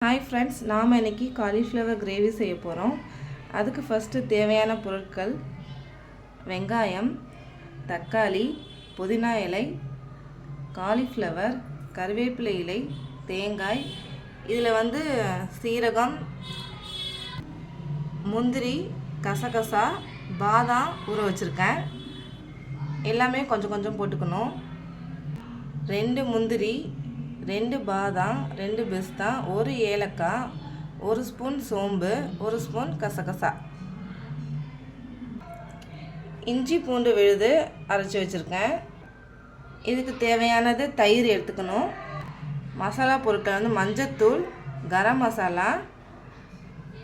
Hi friends, நாம் இன்றைக்கி cauliflower gravy செய்ய போகிறோம். அதுக்கு ஃபஸ்ட்டு தேவையான பொருட்கள்: வெங்காயம், தக்காளி, புதினா இலை, காலிஃப்ளவர், கருவேப்பிலை இலை, தேங்காய். இதில் சீரகம், முந்திரி, கசகசா, பாதாம் ஊற வச்சுருக்கேன். எல்லாமே கொஞ்சம் கொஞ்சம் போட்டுக்கணும். 2 முந்திரி, 2 பாதாம், 2 பிஸ்தா, 1 ஏலக்காய், 1 ஸ்பூன் சோம்பு, 1 ஸ்பூன் கசகசா. இஞ்சி பூண்டு விழுது அரைச்சி வச்சுருக்கேன். இதுக்கு தேவையானது தயிர் எடுத்துக்கணும். மசாலா பொருட்கள் மஞ்சத்தூள், கரம் மசாலா,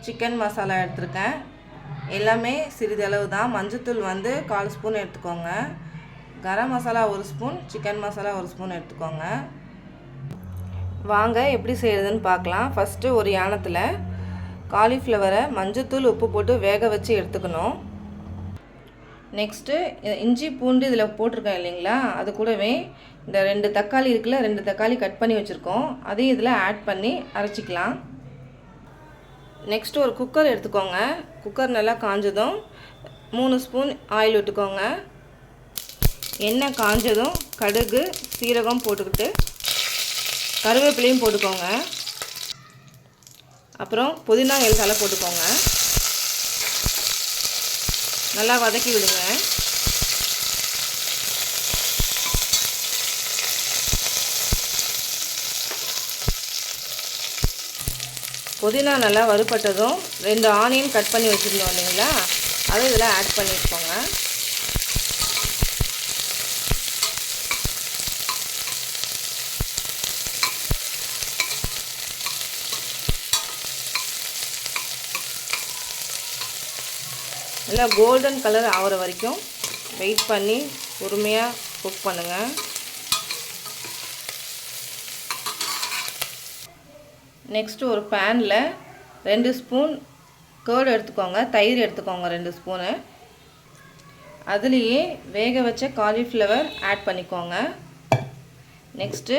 சிக்கன் மசாலா எடுத்துருக்கேன். எல்லாமே சிறிதளவு தான். மஞ்சத்தூள் 1/4 ஸ்பூன் எடுத்துக்கோங்க. Garam masala 1 spoon, chicken masala 1 spoon எடுத்துக்கோங்க. வாங்க எப்படி செய்கிறதுன்னு பார்க்கலாம். ஃபஸ்ட்டு ஒரு யானத்தில் காலிஃப்ளவரை மஞ்சத்தூள் உப்பு போட்டு வேக வச்சு எடுத்துக்கணும். நெக்ஸ்ட்டு இஞ்சி பூண்டு இதில் போட்டிருக்கேன் இல்லைங்களா, அது கூடவே இந்த 2 தக்காளி இருக்குல்ல, 2 தக்காளி கட் பண்ணி வச்சுருக்கோம். அதையும் இதில் ஆட் பண்ணி அரைச்சிக்கலாம். நெக்ஸ்ட்டு ஒரு குக்கர் எடுத்துக்கோங்க. குக்கர் நல்லா காஞ்சதும் 3 ஸ்பூன் ஆயில் விட்டுக்கோங்க. எண்ணெய் காஞ்சதும் கடுகு, சீரகம் போட்டுக்கிட்டு கருவேப்பிலையும் போட்டுக்கோங்க. அப்புறம் புதினா இலை போட்டுக்கோங்க. நல்லா வதக்கி விடுங்க. புதினா நல்லா வறுபட்டதும் 2 ஆனியன் கட் பண்ணி வச்சுருந்தோம் இல்லைங்களா, அதை இதில் ஆட் பண்ணிக்கோங்க. நல்லா கோல்டன் கலர் ஆகிற வரைக்கும் வெயிட் பண்ணி பொறுமையாக குக் பண்ணுங்கள். நெக்ஸ்ட்டு ஒரு பேனில் 2 ஸ்பூன் கர்ட் எடுத்துக்கோங்க, தயிர் எடுத்துக்கோங்க 2 ஸ்பூனு. அதுலேயே வேக வச்ச காலிஃப்ளவர் ஆட் பண்ணிக்கோங்க. நெக்ஸ்ட்டு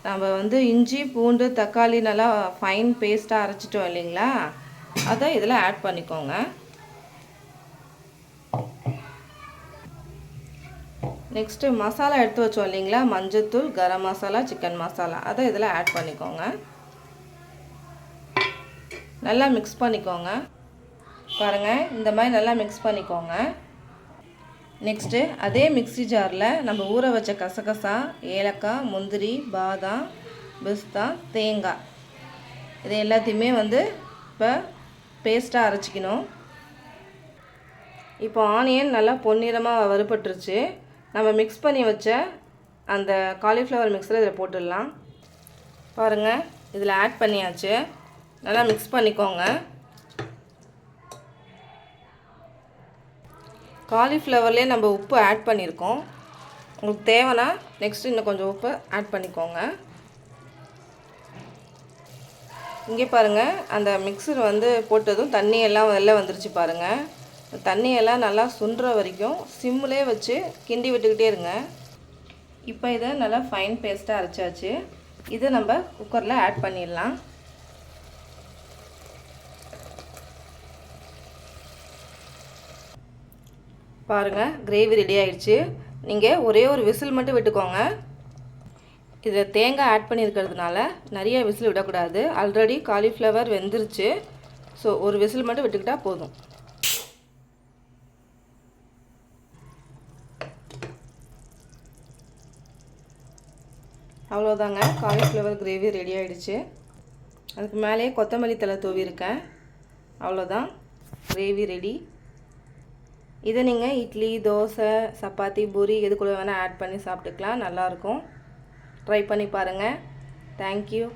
நம்ம இஞ்சி பூண்டு தக்காளி நல்லா ஃபைன் பேஸ்ட்டாக அரைச்சிட்டோம் இல்லைங்களா, அதை இதில் ஆட் பண்ணிக்கோங்க. நெக்ஸ்ட்டு மசாலா எடுத்து வச்சோம் இல்லைங்களா, மஞ்சத்தூள், கரம் மசாலா, சிக்கன் மசாலா, அதை இதில் ஆட் பண்ணிக்கோங்க. நல்லா மிக்ஸ் பண்ணிக்கோங்க. பாருங்கள், இந்த மாதிரி நல்லா மிக்ஸ் பண்ணிக்கோங்க. நெக்ஸ்ட்டு அதே மிக்ஸி ஜாரில் நம்ம ஊற வச்ச கசகசா, ஏலக்காய், முந்திரி, பாதாம், பிஸ்தா, தேங்காய், இது எல்லாத்தையுமே இப்போ பேஸ்ட்டாக அரைச்சிக்கணும். இப்போ ஆனியன் நல்லா பொன்னிறமாக வறுபட்டுருச்சு. நம்ம மிக்ஸ் பண்ணி வச்ச அந்த காலிஃப்ளவர் மிக்ஸில் இதில் போட்டுடலாம். பாருங்கள், இதில் ஆட் பண்ணியாச்சு. நல்லா மிக்ஸ் பண்ணிக்கோங்க. காலிஃப்ளவர்லேயே நம்ம உப்பு ஆட் பண்ணியிருக்கோம். உங்களுக்கு தேவைன்னா நெக்ஸ்ட்டு இன்னும் கொஞ்சம் உப்பு ஆட் பண்ணிக்கோங்க. இங்கே பாருங்கள், அந்த மிக்சர் போட்டதும் தண்ணியெல்லாம் வெளில வந்துருச்சு பாருங்கள். தண்ணியெல்லாம் நல்லா சுண்டுற வரைக்கும் சிம்மிலே வச்சு கிண்டி விட்டுக்கிட்டே இருங்க. இப்போ இதை நல்லா ஃபைன் பேஸ்ட்டாக அரைச்சாச்சு. இதை நம்ம குக்கரில் ஆட் பண்ணிடலாம். பாருங்கள், கிரேவி ரெடி ஆயிடுச்சு. நீங்கள் ஒரே ஒரு விசில் மட்டும் விட்டுக்கோங்க. இதில் தேங்காய் ஆட் பண்ணியிருக்கிறதுனால நிறைய விசில் விடக்கூடாது. ஆல்ரெடி காலிஃப்ளவர் வெந்துருச்சு. ஸோ ஒரு விசில் மட்டும் விட்டுக்கிட்டால் போதும். அவ்வளோதாங்க, காலிஃப்ளவர் கிரேவி ரெடி ஆகிடுச்சு. அதுக்கு மேலேயே கொத்தமல்லி தழை தூவிருக்கேன். அவ்வளோதான், கிரேவி ரெடி. இதை நீங்கள் இட்லி, தோசை, சப்பாத்தி, பூரி எது கூட வேணால் ஆட் பண்ணி சாப்பிட்டுக்கலாம். நல்லாயிருக்கும். ட்ரை பண்ணி பாருங்கள். தேங்க்யூ.